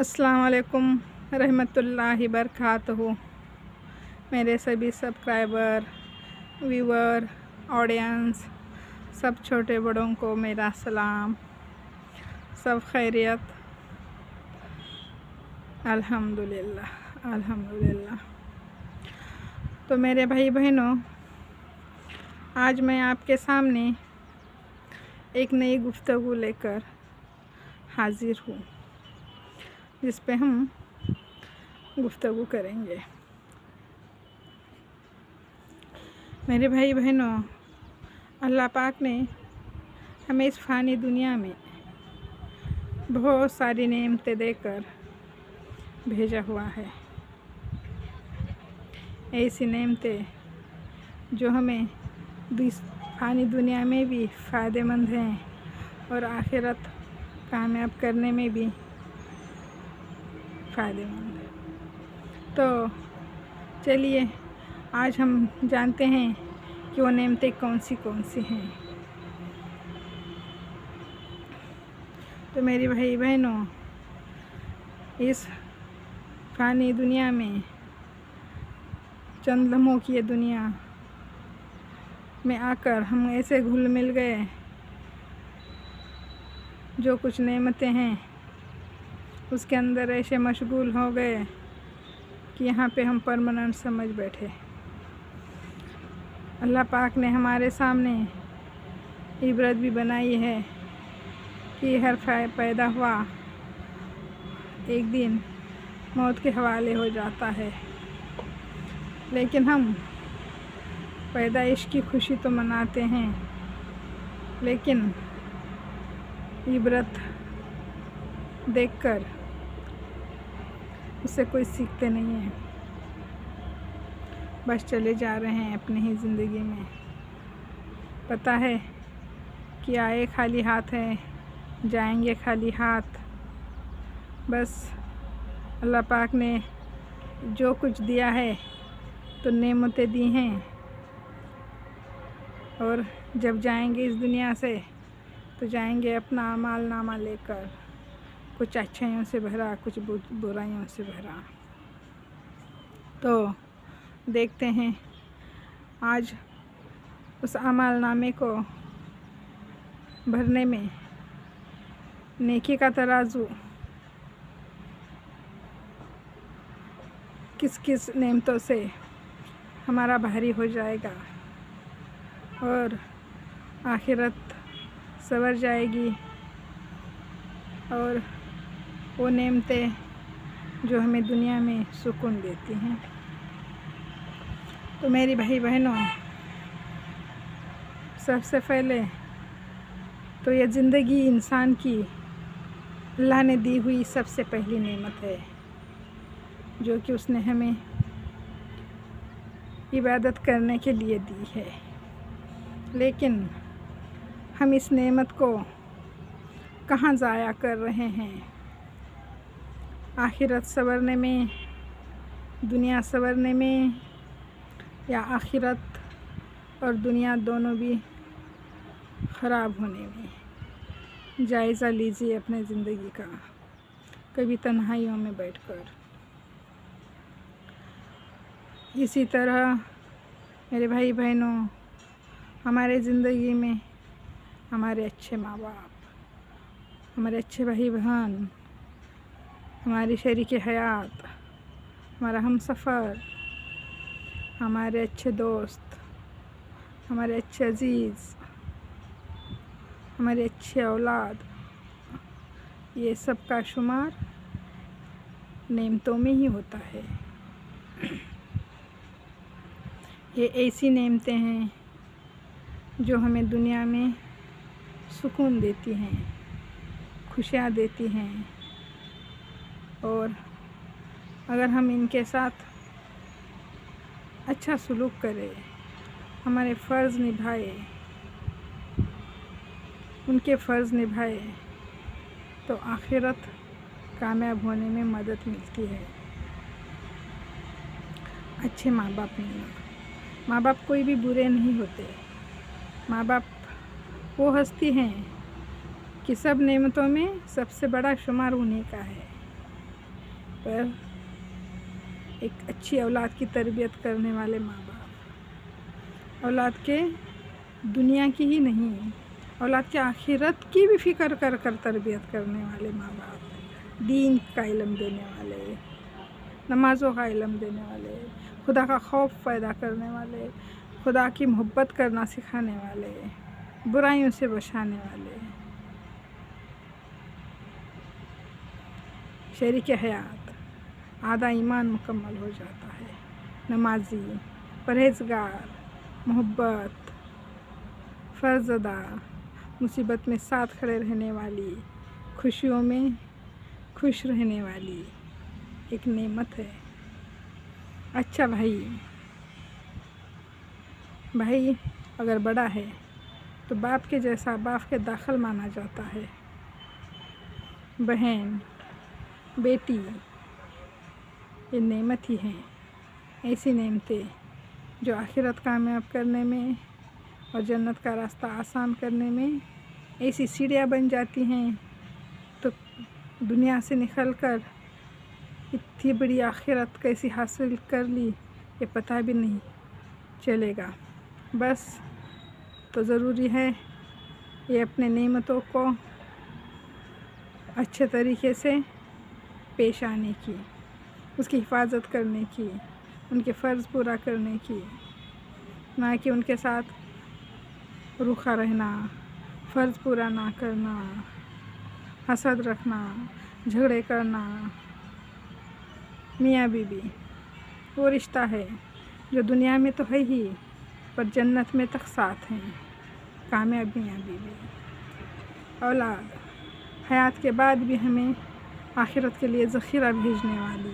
अस्सलाम वालेकुम रहमतुल्लाहि बरकातहू। मेरे सभी सब्सक्राइबर, व्यूवर, ऑडियंस, सब छोटे बड़ों को मेरा सलाम। सब खैरियत? अल्हम्दुलिल्लाह अल्हम्दुलिल्लाह। तो मेरे भाई बहनों, आज मैं आपके सामने एक नई गुफ्तगू लेकर हाजिर हूँ, जिस पे हम गुफ्तगू करेंगे। मेरे भाई बहनों, अल्लाह पाक ने हमें इस फ़ानी दुनिया में बहुत सारी नेमतें देकर भेजा हुआ है। ऐसी नेमतें जो हमें इस फ़ानी दुनिया में भी फ़ायदेमंद हैं और आखिरत कामयाब करने में भी फ़ायदेमंद है। तो चलिए आज हम जानते हैं कि वो नेमतें कौन सी हैं। तो मेरी भाई बहनों, इस फ़ानी दुनिया में, चंद लम्हों की ये दुनिया में आकर हम ऐसे घुल मिल गए, जो कुछ नेमतें हैं उसके अंदर ऐसे मशगूल हो गए कि यहाँ पे हम परमानेंट समझ बैठे। अल्लाह पाक ने हमारे सामने इबरत भी बनाई है कि हर पैदा हुआ एक दिन मौत के हवाले हो जाता है, लेकिन हम पैदाइश की खुशी तो मनाते हैं, लेकिन इबरत देखकर उससे कोई सीखते नहीं हैं। बस चले जा रहे हैं अपनी ही ज़िंदगी में। पता है कि आए खाली हाथ हैं, जाएंगे खाली हाथ। बस अल्लाह पाक ने जो कुछ दिया है तो नेमतें दी हैं, और जब जाएंगे इस दुनिया से तो जाएंगे अपना अमाल नामा लेकर, कुछ अच्छाइयों से भरा, कुछ बुराइयों से भरा। तो देखते हैं आज उस अमाल नामे को भरने में नेकी का तराजू किस किस नेमतों से हमारा भारी हो जाएगा और आखिरत सवर जाएगी, और वो नेमतें जो हमें दुनिया में सुकून देती हैं। तो मेरी भाई बहनों, सबसे पहले तो ये ज़िंदगी इंसान की अल्लाह ने दी हुई सबसे पहली नेमत है, जो कि उसने हमें इबादत करने के लिए दी है। लेकिन हम इस नेमत को कहाँ ज़ाया कर रहे हैं? आखिरत संवरने में, दुनिया संवरने में, या आखिरत और दुनिया दोनों भी ख़राब होने में? जायज़ा लीजिए अपने ज़िंदगी का, कभी तन्हाइयों में बैठकर। इसी तरह मेरे भाई बहनों, हमारे ज़िंदगी में हमारे अच्छे माँ बाप, हमारे अच्छे भाई बहन, हमारी शरीक हयात, हमारा हमसफ़र, हमारे अच्छे दोस्त, हमारे अच्छे अज़ीज़, हमारे अच्छे औलाद, ये सब का शुमार नेमतों में ही होता है। ये ऐसी नेमतें हैं जो हमें दुनिया में सुकून देती हैं, खुशियाँ देती हैं, और अगर हम इनके साथ अच्छा सलूक करें, हमारे फ़र्ज़ निभाए, उनके फ़र्ज़ निभाए, तो आखिरत कामयाब होने में मदद मिलती है। अच्छे माँ बाप मिलना। माँ बाप कोई भी बुरे नहीं होते। माँ बाप वो हस्ती हैं कि सब नेमतों में सबसे बड़ा शुमार उन्हीं का है। पर एक अच्छी औलाद की तरबियत करने वाले माँ बाप, औलाद के दुनिया की ही नहीं, औलाद के आखिरत की भी फ़िक्र कर कर तरबियत करने वाले माँ बाप, दीन का इल्म देने वाले, नमाज़ों का इल्म देने वाले, खुदा का खौफ पैदा करने वाले, खुदा की मोहब्बत करना सिखाने वाले, बुराइयों से बचाने वाले, शरीक हयात, आधा ईमान मुकम्मल हो जाता है, नमाजी, परहेज़गार, मोहब्बत, फ़र्ज़दा, मुसीबत में साथ खड़े रहने वाली, खुशियों में खुश रहने वाली एक नेमत है। अच्छा भाई अगर बड़ा है तो बाप के जैसा बाप के दाखिल माना जाता है। बहन, बेटी ये नेमत ही हैं, ऐसी नेमतें जो आखिरत कामयाब करने में और जन्नत का रास्ता आसान करने में ऐसी सीढ़ियाँ बन जाती हैं, तो दुनिया से निकलकर इतनी बड़ी आखिरत कैसी हासिल कर ली ये पता भी नहीं चलेगा। बस तो ज़रूरी है ये अपने नेमतों को अच्छे तरीके से पेश आने की, उसकी हिफाजत करने की, उनके फ़र्ज़ पूरा करने की, ना कि उनके साथ रूखा रहना, फ़र्ज़ पूरा ना करना, हसद रखना, झगड़े करना। मियाँ बीबी वो रिश्ता है जो दुनिया में तो है ही पर जन्नत में तक साथ हैं। कामयाब मियाँ बीबी औलाद हयात के बाद भी हमें आखिरत के लिए ज़ख़ीरा भेजने वाली,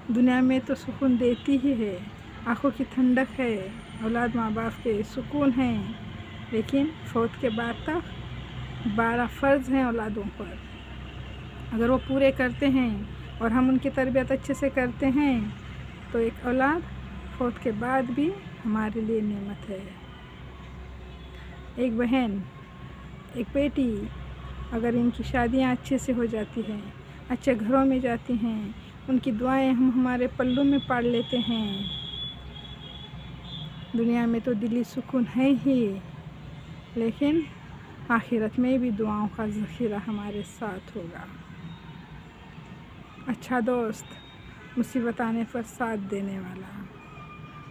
दुनिया में तो सुकून देती ही है, आँखों की ठंडक है, औलाद माँ बाप के सुकून हैं, लेकिन फौत के बाद तक 12 फ़र्ज़ हैं औलादों पर। अगर वो पूरे करते हैं और हम उनकी तरबियत अच्छे से करते हैं तो एक औलाद फौत के बाद भी हमारे लिए नेमत है। एक बहन, एक बेटी, अगर इनकी शादियां अच्छे से हो जाती हैं, अच्छे घरों में जाती हैं, उनकी दुआएं हम हमारे पल्लों में पाल लेते हैं, दुनिया में तो दिली सुकून है ही, लेकिन आखिरत में भी दुआओं का ज़ख़ीरा हमारे साथ होगा। अच्छा दोस्त, मुसीबत आने पर साथ देने वाला,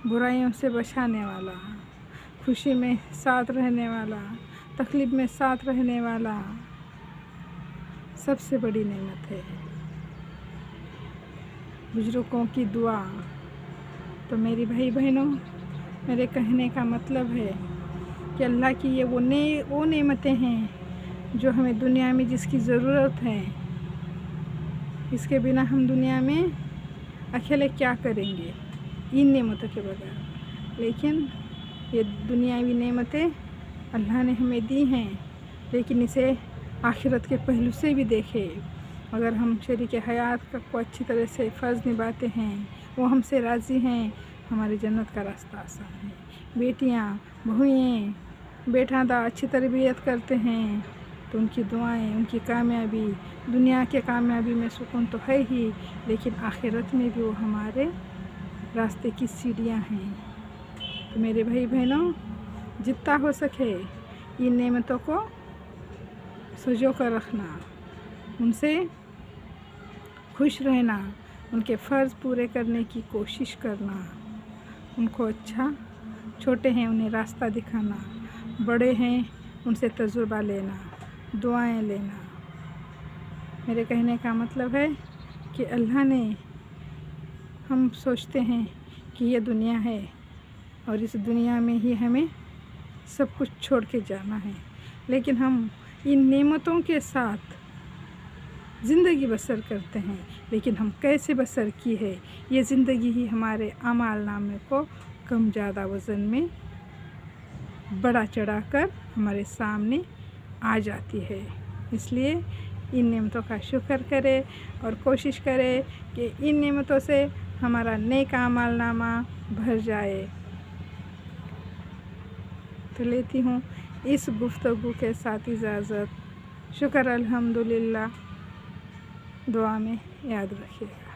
बुराइयों से बचाने वाला, खुशी में साथ रहने वाला, तकलीफ़ में साथ रहने वाला सबसे बड़ी नेमत है। बुजुर्गों की दुआ। तो मेरी भाई बहनों, मेरे कहने का मतलब है कि अल्लाह की ये वो नेमतें हैं जो हमें दुनिया में जिसकी ज़रूरत है, इसके बिना हम दुनिया में अकेले क्या करेंगे इन नेमतों के बगैर। लेकिन ये दुनियावी नेमतें अल्लाह ने हमें दी हैं, लेकिन इसे आखिरत के पहलू से भी देखें। अगर हम शरीक हयात को अच्छी तरह से फ़र्ज़ निभाते हैं, वो हमसे राज़ी हैं, हमारी जन्नत का रास्ता आसान है। बेटियाँ, बहुएँ, बेटा अच्छी तरबियत करते हैं तो उनकी दुआएं, उनकी कामयाबी, दुनिया के कामयाबी में सुकून तो है ही, लेकिन आखिरत में भी वो हमारे रास्ते की सीढ़ियाँ हैं। तो मेरे भाई बहनों, जितना हो सके इन नेमतों को सजो कर रखना, उनसे खुश रहना, उनके फ़र्ज़ पूरे करने की कोशिश करना, उनको अच्छा, छोटे हैं उन्हें रास्ता दिखाना, बड़े हैं उनसे तजुर्बा लेना, दुआएं लेना। मेरे कहने का मतलब है कि अल्लाह ने, हम सोचते हैं कि ये दुनिया है और इस दुनिया में ही हमें सब कुछ छोड़ के जाना है, लेकिन हम इन नेमतों के साथ ज़िंदगी बसर करते हैं, लेकिन हम कैसे बसर की है ये ज़िंदगी ही हमारे आमाल नामे को कम ज़्यादा वज़न में बड़ा चढ़ाकर हमारे सामने आ जाती है। इसलिए इन नेमतों का शुक्र करें और कोशिश करें कि इन नेमतों से हमारा नेक आमाल नामा भर जाए। तो लेती हूँ इस गुफ्तगू के साथ इजाज़त। शुक्र अल्हम्दुलिल्लाह, दुआ में याद रखिएगा।